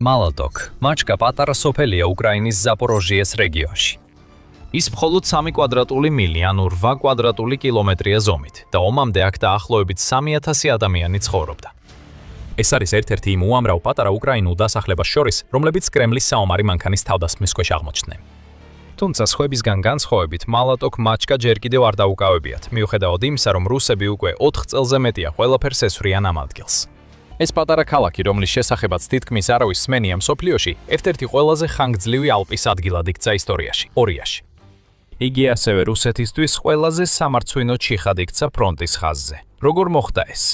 მალადოკ მაჩკა პატარა სოფელია უკრაინის ზაპოროჟიეს რეგიონში. ის მხოლოდ 3 კვადრატული მილი, ანუ 8 კვადრატული კილომეტრია ზომით და ომამდე აქ დაახლოებით 3000 ადამიანი ცხოვრობდა. ეს არის ერთ-ერთი იმ უამრავ პატარა უკრაინულ დასახლებას შორის, რომლებიც კრემლის საომარი მანქანის თავდასხმის ქვეშ აღმოჩნდნენ. თუმცა სხვებისგან განსხვავებით, მალადოკ მაჩკა ჯერ კიდევ არ დაუკავებიათ, მიუხედავად იმისა, რომ რუსები უკვე 4 წელზე მეტია ყველაფერს ესვრიან ამ ადგილს. ეს პატარა ქალაქი, რომლის შესახებაც თითქმის არავის სმენია მსოფლიოში, ერთ-ერთი ყველაზე ხანგრძლივი ალპის ადგილად იქცა ისტორიაში, ორიაში. იგი ასევე რუსეთისთვის ყველაზე სამარცხვინო ჩიხად იქცა ფრონტის ხაზზე. როგორ მოხდა ეს?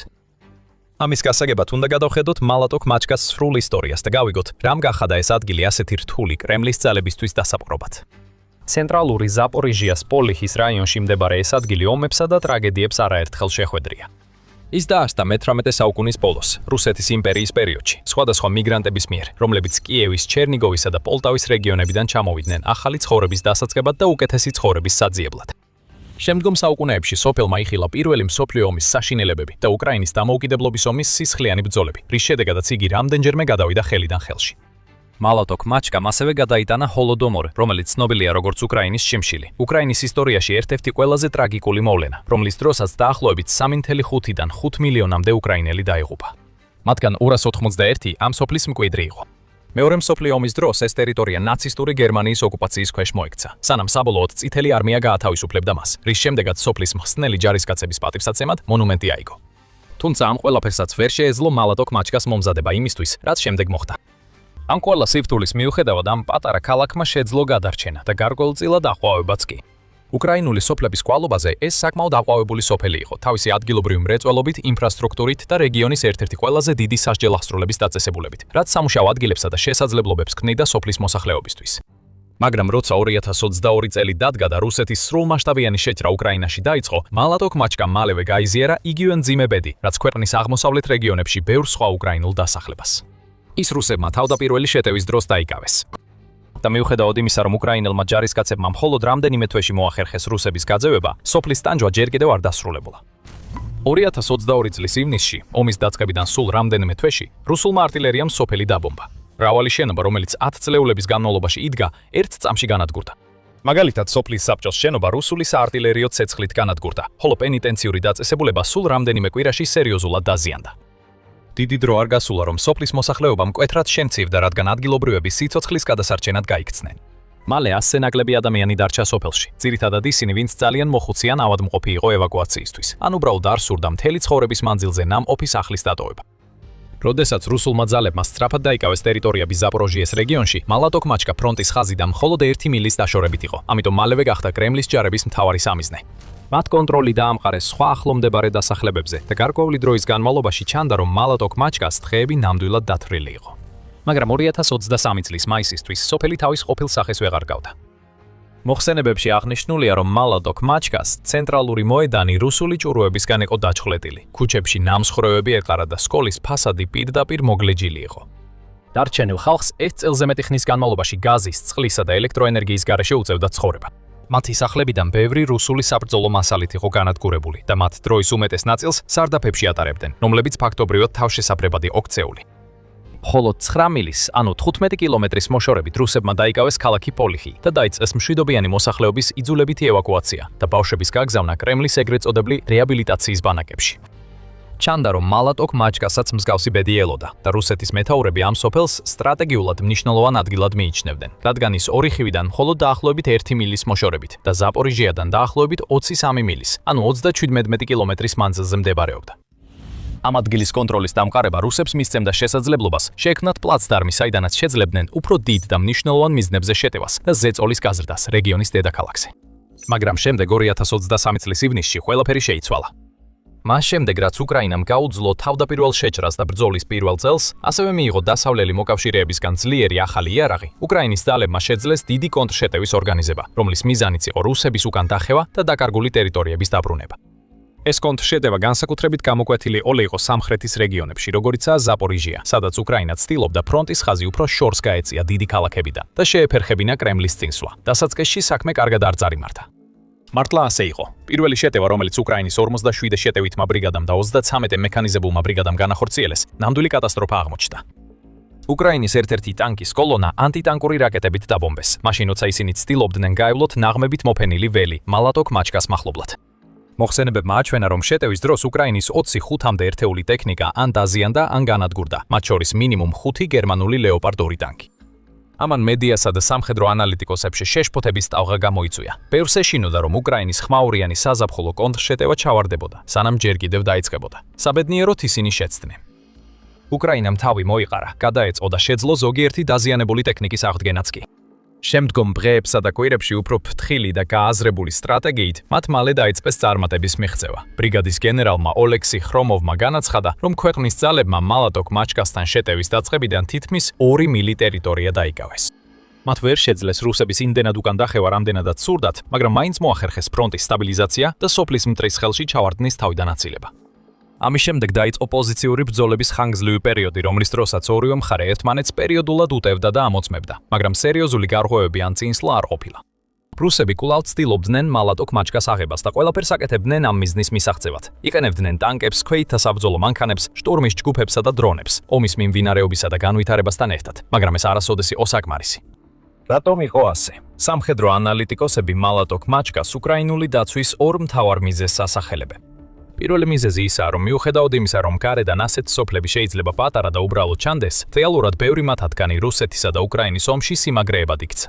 ამის გასაგებად უნდა გადავხედოთ მალადოკ მაჩკას სრულ ისტორიას და გავიგოთ, რამ გახადა ეს ადგილი ასეთი რთული კრემლის ძალებისთვის დასაპყრობად. ცენტრალური ზაპორიჟიას პოლიხის რაიონში მდებარე ეს ადგილი ომებსა და ტრაგედიებს არაერთხელ შეხვედრია. ის დაარსდა მე-18 საუკუნის ბოლოს, რუსეთის იმპერიის პერიოდში, სხვადასხვა მიგრანტების მიერ, რომლებიც კიევის, ჩერნიგოვისა და პოლტავის რეგიონებიდან ჩამოვიდნენ ახალი ცხოვრების დასაწყებად და უკეთესი ცხოვრების საძიებლად. შემდგომ საუკუნეებში სოფელმა იხილა პირველი მსოფლიო ომის საშინელებები და უკრაინის დამოუკიდებლობის ომის სისხლიანი ბრძოლები, რის შედეგადაც იგი რამდენჯერმე გადავიდა ხელიდან ხელში. მალადოკ მაჩკამ ასევე გადაიტანა ჰოლოდომორ, რომელიც ცნობილია როგორც უკრაინის შიმშილი. უკრაინის ისტორიაში ერთ-ერთი ყველაზე ტრაგიკული მოვლენა, რომლის დროსაც დაახლოებით 3.5-დან 5 მილიონამდე უკრაინელი დაიღუპა. მათგან 281 ამ სოფლის მკვიდრი იყო. მეორე მსოფლიო ომის დროს ეს ტერიტორია ნაცისტური გერმანიის ოკუპაციის ქვეშ მოექცა, სანამ საბოლოოდ წითელი არმია გაათავისუფლებდა მას, რის შემდეგაც სოფლის მხსნელი ჯარისკაცების პატივსაცემად მონუმენტი აიგო. თუმცა ამ ყველაფერსაც ვერ შეეძლო მალადოკ მაჩკას მომზადება იმისთვის, რაც შემდეგ მოხდა. ამ ყველა სიფთულის მიუხედავად ამ პატარა ქალაქმა შეძლო გადარჩენა და გარკვეულწილად აყვავებაც კი. უკრაინული სოფლების კვალობაზე ეს საკმაოდ აყვავებული სოფელი იყო, თავისი ადგილობრივი მრეწველობით, ინფრასტრუქტურით და რეგიონის ერთ-ერთი ყველაზე დიდი სასჯელახსრულების დაწესებულებით, რაც სამუშაო ადგილებსა და შესაძლებლობებს ქმნიდა სოფლის მოსახლეობისთვის. მაგრამ როცა 2022 წელი დადგა და რუსეთის სრულმასშტაბიანი შეჭრა უკრაინაში დაიწყო, მალადოკ მაჩკამ მალევე გაიზიარა იგივე მძიმე ბედი, რაც ქვეყნის აღმოსავლეთ რეგიონებში ბევრ სხვა უკრაინულ დასახლებას. ის რუსებმა თავდაპირველი შეტევის დროს დაიკავეს. და მიუხედავად იმისა, რომ უკრაინელმა ჯარისკაცებმა მხოლოდ რამდენიმე თვეში მოახერხეს რუსების გაძევება, სოფლის ტანჯვა ჯერ კიდევ არ დასრულებულა. 2022 წლის ივნისში, ომის დაწყებიდან სულ რამდენიმე თვეში, რუსულმა არტილერიამ სოფელი დაბომბა. მრავალი შენობა, რომელიც 10 წლეულების განმავლობაში იდგა, ერთ წამში განადგურდა. მაგალითად, სოფლის საბჭოს შენობა რუსული საარტილერიო ცეცხლით განადგურდა, ხოლო პენიტენციური დაწესებულება სულ რამდენიმე კვირაში სერიოზულად დაზიანდა. დიდი დრო არ გასულა, რომ სოფლის მოსახლეობა მკვეთრად შემცირდა, რადგან ადგილობრივები სიცოცხლის გადასარჩენად გაიქცნენ. მალე 100 ნაკლები ადამიანი დარჩა სოფელში, ძირითადად ისინი, ვინც ძალიან მოხუცი ან ავადმყოფი იყო ევაკუაციისთვის, ან უბრალოდ არ სურდა მთელი ცხოვრების მანძილზე ნამყოფი სახლის დატოვება. როდესაც რუსულმა ძალებმა სწრაფად დაიკავეს ტერიტორიები ზაპოროჟიეს რეგიონში, მალადოკ მაჩკა ფრონტის ხაზიდან მხოლოდ 1 მილის დაშორებით იყო, ამიტომ მალევე გახდა კრემლის ჯარების მთავარი სამიზნე. მათ კონტროლი დაამყარეს სხვა ახლომდებარე დასახლებებზე და გარკვეული დროის განმავლობაში ჩანდა, რომ მალადოკ მაჩკას დღეები ნამდვილად დათვლილი იყო. მაგრამ 2023 წლის მაისისთვის სოფელი თავის ყოფილ სახეს ვეღარ გავდა. მოხსენებებში აღნიშნულია, რომ მალადოკ მაჩკას ცენტრალური მოედანი რუსული ჭურვებისგან იყო დაჩხლეტილი. ქუჩებში ნამსხვრევები ეყარა და სკოლის ფასადი პირდაპირ მოგლეჯილი იყო. დარჩენილ ხალხს 1 წელზე მეტი ხნის განმავლობაში გაზის, წყლისა და ელექტროენერგიის გარეშე უწევდა ცხოვრება. მათი სახლებიდან ბევრი რუსული საბრძოლო მასალით იყო განადგურებული და მათ დროის უმეტეს ნაწილს სარდაფებში ატარებდნენ, რომლებიც ფაქტობრივად თავშესაფრებადი ოქცეული. ხოლო 9 მილის, ანუ 15 კილომეტრის მოშორებით რუსებმა დაიკავეს ქალაქი პოლიხი და დაიწყეს მშვიდობიანი მოსახლეობის იძულებითი ევაკუაცია და ბავშვების გაგზავნა კრემლის ეგრეთ წოდებული რეაბილიტაციის ბანაკებში. ჩანდა, რომ მალადოკ მაჩკასაც მსგავსი ბედი ელოდა და რუსეთის მეთაურები ამ სოფელს სტრატეგიულად მნიშვნელოვან ადგილად მიიჩნევდნენ, რადგან ის ორიხივიდან მხოლოდ დაახლოებით 1 მილის მოშორებით და ზაპორიჟიადან დაახლოებით 23 მილის, ანუ 37 კილომეტრის მანძილზე მდებარეობდა. ამ ადგილის კონტროლის დამყარება რუსებს მისცემდა შესაძლებლობას შეექმნათ პლაცდარმი, საიდანაც შეძლებდნენ უფრო დიდ და მნიშვნელოვან მიზნებზე შეტევას და ზეწოლის გაზრდას რეგიონის დედაქალაქზე. მაგრამ შემდეგ 2023 წლის ივნისში ყველაფერი შეიცვალა. მას შემდეგ, რაც უკრაინამ გაუძლო თავდაპირველ შეჭრას და ბრძოლის პირველ წელს, ასევე მიიღო დასავლელი მოკავშირეებისგან ძლიერი ახალი იარაღი, უკრაინის ძალებმა შეძლეს დიდი კონტრშეტევის ორგანიზება, რომლის მიზანიც იყო რუსების უკან დახევა და დაკარგული ტერიტორიების დაბრუნება. ეს კონტრშეტევა განსაკუთრებით გამოკვეთილი იყო სამხრეთის რეგიონებში, როგორიცაა ზაპორიჟია, სადაც უკრაინა ცდილობდა ფრონტის ხაზი უფრო შორს გაეწია დიდი ქალაქებიდან და შეეფერხებინა კრემლის წინსვლა. დასაწყისში საქმე კარგად არ წარიმართა. მართლა ასე იყო. პირველი შეტევა, რომელიც უკრაინის 47 შეტევითმა ბრიგადამ და 33 მექანიზებულმა ბრიგადამ განახორციელეს, ნამდვილი კატასტროფა აღმოჩნდა. უკრაინის ერთ-ერთი ტანკის კოლონა ანტიტანკური რაკეტებით დაბომბეს. მაშინ როცა ისინი ცდილობდნენ გაევლოთ ნაღმებით მოფენილი ველი მალატოკ მაჩკას მახლობლად. მოხსენებებმა აჩვენა, რომ შეტევის დროს უკრაინის 25-მდე ერთეული ტექნიკა ან დაზიანდა, ან განადგურდა, მათ შორის მინიმუმ 5 გერმანული ლეოპარდ 2 ტანკი. ამან მედიასა და სამხედრო ანალიტიკოსებში შეშფოთების ტალღა გამოიწვია. ბევრს ეშინოდა, რომ უკრაინის ხმაურიანი საზაფხულო კონტრშეტევა ჩავარდებოდა, სანამ ჯერ კიდევ დაიწყებოდა. საბედნიეროდ ისინი შეცდნენ. უკრაინამ თავი მოიყარა, გადაეწყო და შეძლო ზოგიერთი დაზიანებული ტექნიკის აღდგენაც კი. შემდგომ დღეებსა და კვირებში უფრო ფრთხილი და გააზრებული სტრატეგიით მათ მალე დაიწყეს წარმატების მიღწევა. ბრიგადის გენერალმა ოლექსი ხრომოვმა განაცხადა, რომ ქვეყნის ძალებმა მალატოკ მაჩკასთან შეტევის დაწყებიდან თითქმის 2 მილი ტერიტორია დაიკავეს. მათ ვერ შეძლეს რუსების იმდენად უკან დახევა, რამდენადაც სურდათ, მაგრამ მაინც მოახერხეს ფრონტის სტაბილიზაცია და სოფლის მტრის ხელში ჩავარდნის თავიდან აცილება. ამის შემდეგ დაიწყო პოზიციური ბრძოლების ხანგრძლივი პერიოდი, რომლის დროსაც ორივე მხარე ერთმანეთს პერიოდულად უტევდა და ამოწმებდა, მაგრამ სერიოზული გარღვევები ან წინსვლა არ ყოფილა. რუსები კვლავ ცდილობდნენ მალატოკ მაჩკას აღებას და ყველაფერს აკეთებდნენ ამ მიზნის მისაღწევად. იყენებდნენ ტანკებს, ქვეითთა საბრძოლო მანქანებს, შტურმის ჯგუფებსა და დრონებს, ომის მიმდინარეობისა და განვითარებასთან ერთად, მაგრამ ეს არასოდეს იყო საკმარისი. რატომ იყო ასე? სამხედრო ანალიტიკოსები მალატოკ მაჩკას უკრაინული დაცვის ორ მთავარ მიზეზს ასახელებენ. პირველი მიზეზი ისაა, რომ მიუხედავად იმისა, რომ გარედან ასეთ სოფლები შეიძლება პატარა და უბრალო ჩანდეს, რეალურად ბევრი მათათქანი რუსეთისა და უკრაინის ომში სიმაგრეებად იქცა.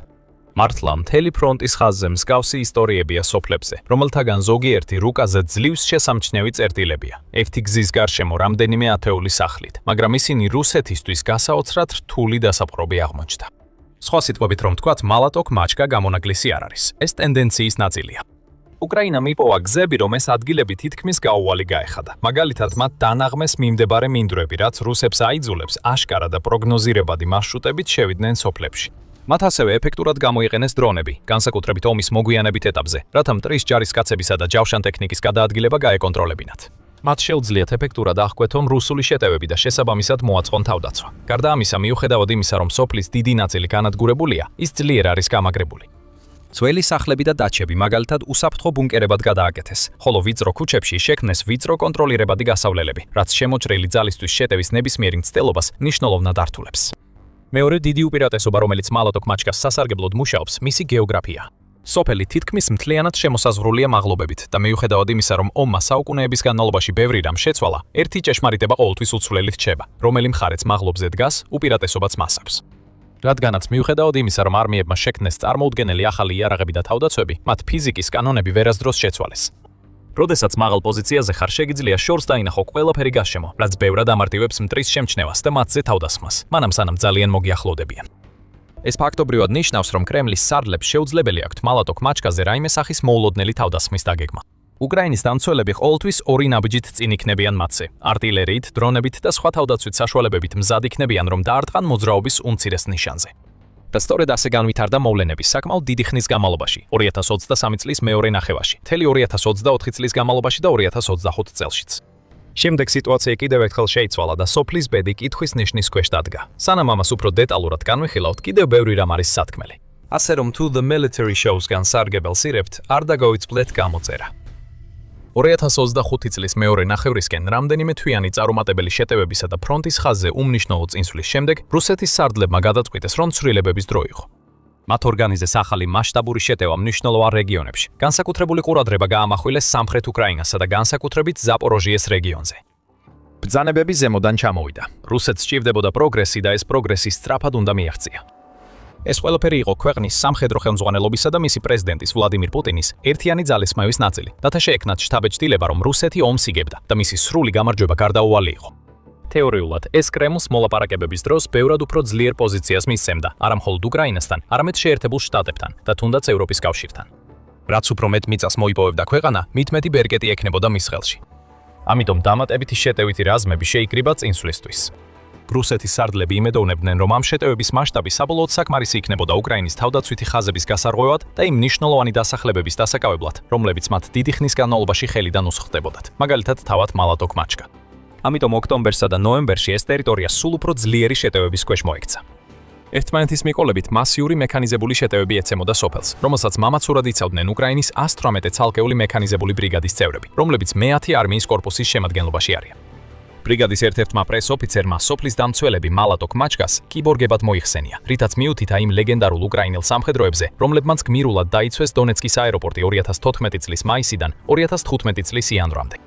მართლა მთელი ფრონტის ხაზზე მსგავსი ისტორიებია სოფლებზე, რომელთაგან ზოგიერთი რუკაზე ძლივს შესამჩნევი წერტილებია. ერთი გზის გარშემო რამდენიმე ათეული სახლით, მაგრამ ისინი რუსეთისთვის გასაოცრად რთული დასაპყრობი აღმოჩნდა. სხვა სიტყვებით რომ ვთქვათ, მალატოკ მაჩკა გამონაკლისი არ არის. ეს ტენდენციის ნაწილია. უკრაინამ იპოვა გზები, რომ ეს ადგილები თითქმის გაუვალი გაეხადა. მაგალითად, მათ დანაღმეს მიმდებარე მინდვრები, რაც რუსებს აიძულებს აშკარა და პროგნოზირებადი მარშრუტებით შევიდნენ სოფლებში. მათ ასევე ეფექტურად გამოიყენეს დრონები, განსაკუთრებით ომის მოგვიანებით ეტაპზე, რათა მტრის ჯარისკაცებისა და ჯავშან ტექნიკის გადაადგილება გაეკონტროლებინათ. მათ შეუძლიათ ეფექტურად აღკვეთონ რუსული შეტევები და შესაბამისად მოაწყონ თავდაცვა. გარდა ამისა, მიუხედავად იმისა, რომ სოფლის დიდი ნაწილი განადგურებულია, ის ძლიერ არის გამაგრებული. ძველი სახლები და დაჩები მაგალითად უსაფრთხო ბუნკერებად გადააკეთეს, ხოლო ვიწრო ქუჩებში შექმნეს ვიწრო კონტროლირებადი გასავლელები, რაც შემოჭრილი ძალისთვის შეტევის ნებისმიერ მცდელობას მნიშვნელოვნად ართულებს. მეორე დიდი უპირატესობა, რომელიც მალატოკ მაჩკას სასარგებლოდ მუშაობს, მისი გეოგრაფია. სოფელი თითქმის მთლიანად შემოსაზღვრულია მაღლობებით და მიუხედავად იმისა, რომ ომმა საუკუნეების განმავლობაში ბევრი რამ შეცვალა, ერთი ჭეშმარიტება ყოველთვის უცვლელი რჩება, რომელი მხარეც მაღლობზე დგას, უპირატესობაც მას აქვს. რადგანაც მიუხედავად იმისა, რომ არმიებმა შექმნეს წარმოუდგენელი ახალი იარაღები და თავდაცვები, მათ ფიზიკის კანონები ვერასდროს შეცვალეს. როდესაც მაღალ პოზიციაზე ხარ, შეგიძლია შორს დაინახო ყველაფერი გარშემო, რაც ბევრად ამარტივებს მტრის შემჩნევას და მათზე თავდასხმას, მანამ სანამ ძალიან მოგიახლოვდებიან. ეს ფაქტობრივად ნიშნავს, რომ კრემლის სარდლებს შეუძლებელი აქვთ მალატოკ მაჩკაზე რაიმე სახის მოულოდნელი თავდასხმის დაგეგმა. უკრაინის დამცველები ყოველთვის ორი ნაბიჯით წინ იქნებიან მათზე, არტილერიით, დრონებით და სხვა თავდაცვით საშუალებებით მზად იქნებიან, რომ დაარტყან მოძრაობის უმცირეს ნიშანზე. და სწორედ ასე განვითარდა მოვლენები საკმაოდ დიდი ხნის განმავლობაში, 2023 წლის მეორე ნახევარში, მთელი 2024 წლის განმავლობაში და 2025 წელშიც. შემდეგ სიტუაცია კიდევ ერთხელ შეიცვალა და სოფლის ბედი კითხვის ნიშნის ქვეშ დადგა. სანამ ამას უფრო დეტალურად განვიხილავთ, კიდევ ბევრი რამ არის სათქმელი. ასე რომ თუ The Military Shows-გან სარგებელს ირებთ, არ დაგოიწვლეთ გამოწერა. 2025 წლის მეორე ნახევრისკენ რამდენიმე თვიანი წარუმატებელი შეტევებისა და ფრონტის ხაზზე უმნიშვნელო წინსვლის შემდეგ რუსეთის სარდლებმა გადაწყვიტეს, რომ ცვლილებების დრო იყო. მათ ორგანიზეს ახალი მასშტაბური შეტევა მნიშვნელოვან რეგიონებში. განსაკუთრებული ყურადღება გაამახვილეს სამხრეთ უკრაინასა და განსაკუთრებით ზაპოროჟიეს რეგიონზე. ბრძანებები ზემოდან ჩამოვიდა. რუსეთს სჭირდებოდა პროგრესი და ეს პროგრესი სწრაფად უნდა მიაღწია. ეს ყველაფერი იყო ქვეყნის სამხედრო ხელმძღვანელობისა და მისი პრეზიდენტის ვლადიმირ პუტინის ერთიანი ძალისხმევის ნაწილი, რათა შეექმნათ შტაბ-ჭდილება, რომ რუსეთი ომს იგებდა და მისი სრული გამარჯვება გარდაუვალი იყო. თეორიულად, ეს კრემლს მოლაპარაკებების დროს ბევრად უფრო ძლიერ პოზიციას მისცემდა, არა მხოლოდ უკრაინასთან, არამედ შეერთებულ შტატებთან და თუნდაც ევროპის კავშირთან. რაც უფრო მეტ მიწას მოიპოვებდა ქვეყანა, მით მეტი ბერკეტი ექნებოდა მის ხელში. ამიტომ დამატებითი შეტევითი რაზმები შეიკრიბა წინსვლისთვის. რუსეთის სარდლები იმედოვნებდნენ, რომ ამ შეტევების მასშტაბი საბოლოოდ საკმარისი იქნებოდა უკრაინის თავდაცვითი ხაზების გასარღვევად და იმ მნიშვნელოვანი დასახლებების დასაკავებლად, რომლებიც მათ დიდი ხნის განმავლობაში ხელიდან უსხლტებოდათ, მაგალითად თავად მალატოკ მაჩკა. ამიტომ ოქტომბერსა და ნოემბერში ეს ტერიტორია სულ უფრო ძლიერი შეტევების ქვეშ მოექცა. ერთმანეთის მიყოლებით მასიური მექანიზებული შეტევები ეცემოდა სოფელს, რომელსაც მამაცურად იცავდნენ უკრაინის 118 ცალკეული მექანიზებული ბრიგადის წევრები, რომლებიც მე-10 არმიის კორპუსის შემადგენლობაში არიან. ბრიგადის ერთ-ერთმა პრეს-ოფიცერმა სოფლის დამცველები მალატო კმაჩკას კიბორგებად მოიხსენია, რითაც მიუთითა იმ ლეგენდარულ უკრაინელ სამხედროებზე, რომლებმაც გმირულად დაიცვეს დონეცკის აეროპორტი 2014 წლის მაისიდან 2015 წლის იანვრამდე.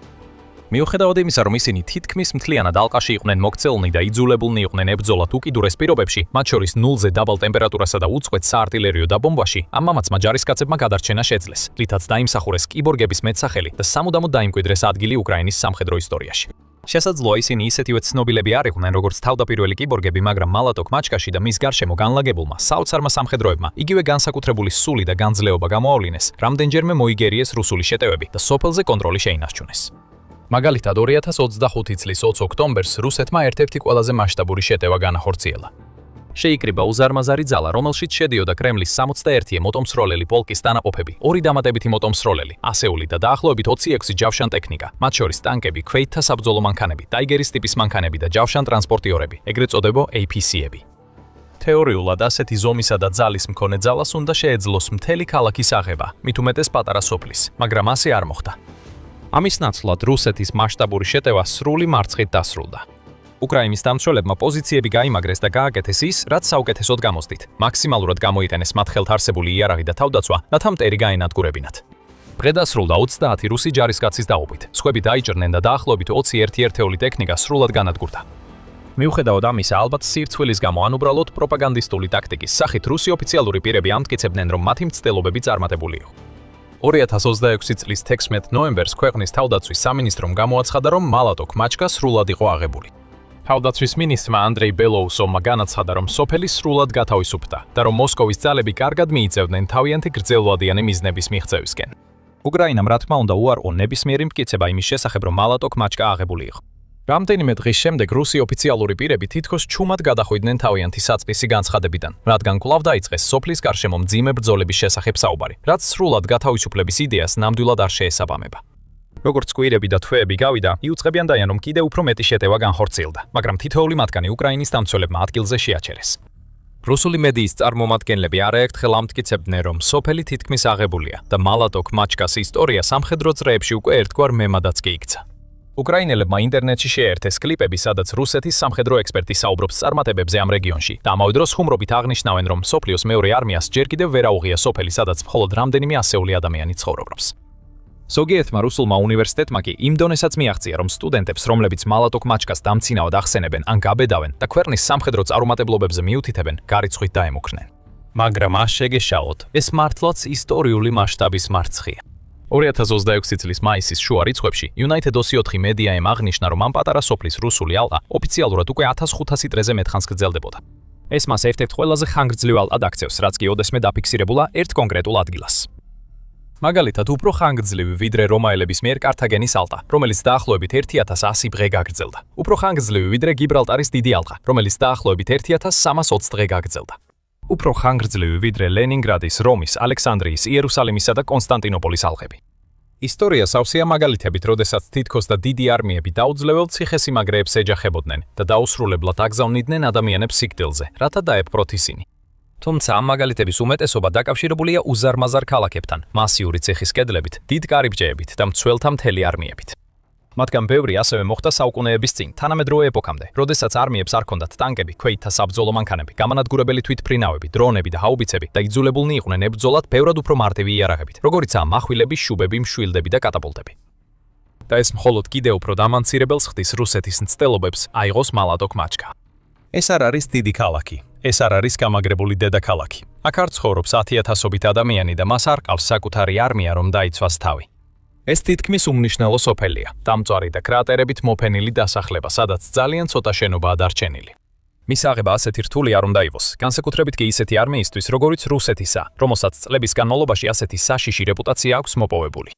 მიუხედავად იმისა, რომ ისინი თითქმის მთლიანად ალყაში იყვნენ მოქცეულნი და იძულებულნი იყვნენ ებრძოლათ უკიდურეს პირობებში, მათ შორის ნულზე დაბალ ტემპერატურასა და უწყვეტ საარტილერიო დაბომბვაში, ამ მამაცმა ჯარისკაცებმა გადარჩენა შეძლეს, რითაც დაიმსახურეს კიბორგების მეტსახელი და სამუდამოდ დაიმკვიდრეს ადგილი უკრაინის სამხედრო ისტორიაში. შესაძლოა ისინი ისეთივე ცნობილები არ იყვნენ, როგორც თავდაპირველი კიბორგები, მაგრამ მალატო კმაჩკაში და მის გარშემო განლაგებულმა საოცარმა სამხედროებმა იგივე განსაკუთრებული სული და განძლეობა გამოავლინეს, რამდენჯერმე მოიგერიეს რუსული შეტევები და სოფელზე კონტროლი შეინარჩუნეს. მაგალითად 2025 წლის 20 ოქტომბერს რუსეთმა ერთ-ერთი ყველაზე მასშტაბური შეტევა განახორციელა. შეიკრიბა უზარმაზარი ძალა, რომელშიც შედიოდა კრემლის 61-ე მოტომსროლელი პოლკის დანაყოფები, 2 დამატებითი მოტომსროლელი, ასეული და დაახლოებით 26 ჯავშან ტექნიკა, მათ შორის ტანკები, ქვეითთა საბრძოლო მანქანები, ტაიგერის ტიპის მანქანები და ჯავშან ტრანსპორტიორები, ეგრეთ წოდებო APC-ები. თეორიულად ასეთი ზომისა და ძალის მქონე ძალას უნდა შეეძლოს მთელი ქალაქის აღება, მით უმეტეს პატარა სოფლის, მაგრამ ასე არ მოხდა. ამის ნაცვლად რუსეთის მასშტაბური შეტევა სრული მარცხით დასრულდა. უკრაინის დამცველებმა პოზიციები გაიმაგრეს და გააკეთეს ის, რაც საუკეთესოდ გამოსდით. მაქსიმალურად გამოიტანეს მათ ხელთ არსებული იარაღი და თავდაცვა, რათა მტერი გაენადგურებინათ. დღე დასრულდა 30 რუსი ჯარისკაცის დაობით. სხვები დაიჭრნენ და დაახლოებით 21 ერთეული ტექნიკა სრულად განადგურდა. მიუხედავად ამისა, ალბათ სირცვილის გამო ან უბრალოდ პროპაგანდისტული ტაქტიკის სახით რუსი ოფიციალური პირები ამტკიცებდნენ, რომ მათი მცდელობები წარმატებული იყო. 2026 წლის 16 ნოემბერს ქვეყნის თავდაცვის სამინისტრომ გამოაცხადა, რომ მალატო კმაჩკა სრულად იყო აღებული. თავდაცვის მინისტრმა ანდრეი ბელოუსოვმა განაცხადა, რომ სოფელი სრულად გათავისუფლდა და რომ მოსკოვის ძალები კარგად მიიწევდნენ თავიანთი გრძელვადიანი მიზნების მიღწევისკენ. უკრაინამ რა თქმა უნდა უარყო ნებისმიერი მტკიცება იმის შესახებ, რომ მალატო კმაჩკა აღებული იყო. რამდენიმე დღის შემდეგ რუსი ოფიციალური პირები თითქოს ჩუმად გადახვიდნენ თავიანთი საწყისი განცხადებიდან, რადგან კვლავ დაიწყეს სოფლის გარშემო მძიმე ბრძოლების შესახებ საუბარი, რაც სრულად გათავისუფლების იდეას ნამდვილად არ შეესაბამება. როგორც კვირები და თვეები გავიდა, იუწყებიან რომ კიდევ უფრო მეტი შეტევა განხორციელდა, მაგრამ თითოეული მათგანი უკრაინის დამცველებმა ადგილზე შეაჩერეს. რუსული მედიის წარმომადგენლები არაერთხელ ამტკიცებდნენ, რომ სოფელი თითქმის აღებულია და მალატო კმაჩკას ისტორია სამხედრო წრეებში უკვე ერთგვარ მემადაც კი იქცა. უკრაინელებმა ინტერნეტში შეერთეს კლიპები, სადაც რუსეთის სამხედრო ექსპერტი საუბრობს წარმატებებზე ამ რეგიონში და ამავე დროს ხუმრობით აღნიშნავენ, რომ მსოფლიოს მეორე არმიას ჯერ კიდევ ვერ აუღია სოფელი, სადაც მხოლოდ რამდენიმე ასეული ადამიანი ცხოვრობს. ზოგიერთმა რუსულმა უნივერსიტეტმა კი იმ დონესაც მიაღწია, რომ სტუდენტებს, რომლებიც მალატო კმაჩკას დამცინავად ახსენებენ ან გაბედავენ და ქვეყნის სამხედრო წარუმატებლობებზე მიუთითებენ, გარიცხვით დაემუქრნენ. მაგრამ არ შეგეშალოთ, ეს მართლაც ისტორიული მასშტაბის მარცხია. 2026 წლის მაისის შუა რიცხვებში United 24 მედიამ აღნიშნა, რომ ამ პატარა სოფლის რუსული ალყა ოფიციალურად უკვე 1500 წრეზე მეტხანს გრძელდებოდა. ეს მას ერთ-ერთ ყველაზე ხანგრძლივ ალყად აქცევს, რაც კი ოდესმე დაფიქსირებულა ერთ კონკრეტულ ადგილას. მაგალითად, უფრო ხანგრძლივი ვიდრე რომაელების მიერ კართაგენის ალყა, რომელიც დაახლოებით 1100 დღე გაგრძელდა. უფრო ხანგრძლივი ვიდრე გიბრალტარის დიდი ალყა, რომელიც დაახლოებით 1320 დღე გაგრძელდა. უფრო ხანგრძლივი ვიდრე ლენინგრადის, რომის, ალექსანდრიის, იერუსალიმისა და კონსტანტინოპოლის ალყები. ისტორია სავსეა მაგალითებით, როდესაც თითქოს და დიდი არმიები დაუძლებელ ციხესიმაგრეებს ეჯახებოდნენ და დაუსრულებლად აგზავნიდნენ ადამიანებს სიკვდილზე, რათა დაეპყროთ ისინი. თუმცა ამ მაგალითების უმეტესობა დაკავშირებულია უზარმაზარ ქალაქებთან, მასიური ციხის კედლებით, დიდ კარიბჭეებით და მცველთა მთელი არმიებით. მათგან ბევრი ასევე მოხდა საუკუნეების წინ, თანამედროვე ეპოქამდე, როდესაც არმიებს არ ჰქონდათ ტანკები, ქვეითთა საბრძოლო მანქანები, გამანადგურებელი თვითმფრინავები, დრონები და ჰაუბიცები და იძულებულნი იყვნენ ებრძოლათ ბევრად უფრო მარტივი იარაღებით, როგორიცაა მახვილები, შუბები, მშვილდები და კატაპულტები. და ეს მხოლოდ კიდევ უფრო დამანცირებელს ხდის რუსეთის მცდელობებს აიღოს მალატო კმაჩკა. ეს არ არის დიდი ქალაქი, ეს არ არის გამაგრებული დედაქალაქი. აქ არ ცხოვრობს 10,000-ობით ადამიანი და მას არ ყავს საკუთარი არმია, რომ დაიცვას თავი. ეს თითქმის უმნიშვნელო სოფელია, დამწვარი და კრატერებით მოფენილი დასახლება, სადაც ძალიან ცოტა შენობაა დარჩენილი. მის აღება ასეთი რთული არ უნდა იყოს, განსაკუთრებით კი ისეთი არმიისთვის, როგორიც რუსეთისა, რომელსაც წლების განმავლობაში ასეთი საშიში რეპუტაცია აქვს მოპოვებული.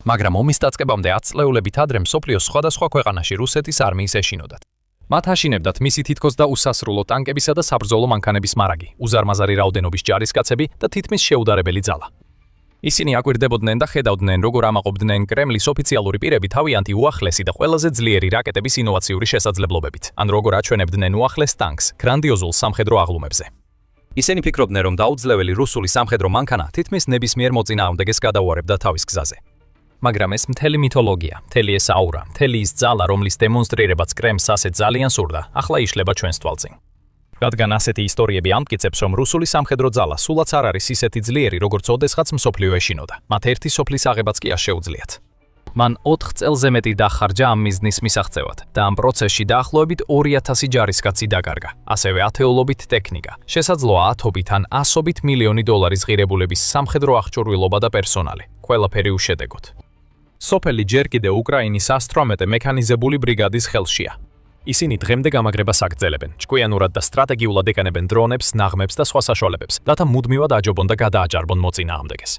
მაგრამ ომის დაწყებამდე 10 წლეულებით ადრე მსოფლიოს სხვადასხვა ქვეყანაში რუსეთის არმიის ეშინოდათ. მათ აშინებდათ მისი თითქოს და უსასრულო ტანკებისა და საბრძოლო მანქანების მარაგი, უზარმაზარი რაოდენობის ჯარისკაცები და თითქმის შეუდარებელი ძალა. ისინი აკვირდებოდნენ და ხედავდნენ, როგორ ამაყობდნენ კრემლის ოფიციალური პირები თავიანთი უახლესი და ყველაზე ძლიერი რაკეტების ინოვაციური შესაძლებლობებით, ან როგორ აჩვენებდნენ უახლეს ტანკს გრანდიოზულ სამხედრო აღლუმებზე. ისინი ფიქრობდნენ, რომ დაუძლეველი რუსული სამხედრო მანქანა თითქმის ნებისმიერ მოწინააღმდეგეს გადაუარებდა თავის გზაზე. მაგრამ ეს მთელი მითოლოგია, მთელი ეს აურა, მთელი ის ძალა, რომლის დემონსტრირებაც კრემს ასეთ ძალიან სურდა, ახლა იშლება ჩვენს თვალწინ. რადგან ასეთი ისტორიები ამტკიცებს, რომ რუსული სამხედრო ძალა სულაც არ არის ისეთი ძლიერი, როგორც ოდესღაც მსოფლიო ეშინოდა. მათ ერთი სოფლის აღებაც კი არ შეუძლიათ. მან 4 წელზე მეტი დახარჯა ამ მიზნის მისაღწევად და ამ პროცესში დაახლოებით 2000 ჯარისკაცი დაკარგა, ასევე ათეულობით ტექნიკა. შესაძლოა ათობით ან ასობით მილიონი დოლარის ღირებულების სამხედრო აღჭურვილობა და პერსონალი. ყველაფერი უშედეგოდ. სოფელი ჯერ კიდევ უკრაინის 118 მექანიზებული ბრიგადის ხელშია. ისინი დღემდე გამაგრებას აგრძელებენ, ჭკვიანურად და სტრატეგიულად ეკანებენ დრონებს, ნაღმებს და სხვა საშუალებებს, რათა მუდმივად აჯობონ და გადააჭარბონ მოწინააღმდეგეს.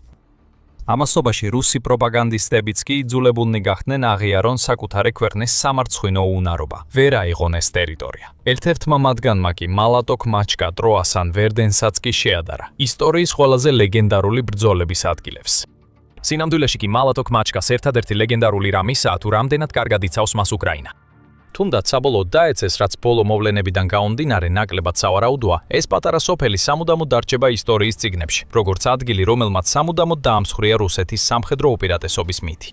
ამასობაში რუსი პროპაგანდისტებიც კი იძულებულნი გახდნენ აღიარონ საკუთარი ქვეყნის სამარცხვინო უნარობა. ვერ აიღონ ეს ტერიტორია. ერთ-ერთმა მათგანმა კი მალატოკ მაჩკა ტროასან ვერდენსაც კი შეადარა ისტორიის ყველაზე ლეგენდარული ბრძოლების ადგილებს. სინამდვილეში კი მალატოკ მაჩკას ერთადერთი ლეგენდარული რამისაა, თუ რამდენად კარგად იცავს მას უკრაინა. თუნდაც საბოლოოდ დაეცეს, რაც ბოლო მოვლენებიდან გამომდინარე ნაკლებად სავარაუდოა, ეს პატარა სოფელი სამუდამოდ დარჩება ისტორიის წიგნებში, როგორც ადგილი, რომელმაც სამუდამოდ დაამსხვრია რუსეთის სამხედრო უპირატესობის მითი.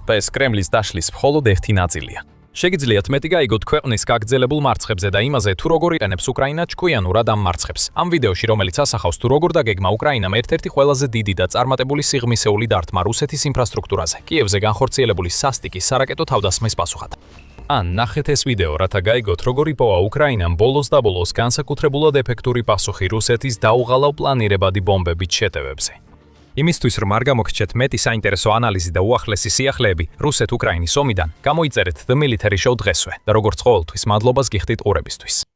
და ეს კრემლის დაშლის მხოლოდ ერთი ნაწილია. შეგიძლიათ მეტი გაიგოთ ქვეყნის გაგრძელებულ მარცხებზე და იმაზე, თუ როგორ იყენებს უკრაინა ჭკვიანურად ამ მარცხებს. ამ ვიდეოში, რომელიც ასახავს, თუ როგორ დაგეგმა უკრაინამ ერთ-ერთი ყველაზე დიდი და წარმატებული სიღრმისეული დარტყმა რუსეთის ინფრასტრუქტურაზე, კიევზე განხორციელებული სასტიკის სარაკეტო თავდასხმის პასუხად. ან ნახეთ ეს ვიდეო, რათა გაიგოთ, როგორ იპოვა უკრაინამ ბოლოს და ბოლოს განსაკუთრებულად ეფექტური პასუხი რუსეთის დაუღალავ პლანირებადი ბომბებით შეტევებზე. იმისთვის, რომ არ გამოგრჩეთ მეტი საინტერესო ანალიზი და უახლესი სიახლეები რუსეთ-უკრაინის ომიდან, გამოიწერეთ The Military Show დღესვე და როგორც ყოველთვის, მადლობას გიხდით ყურებისთვის.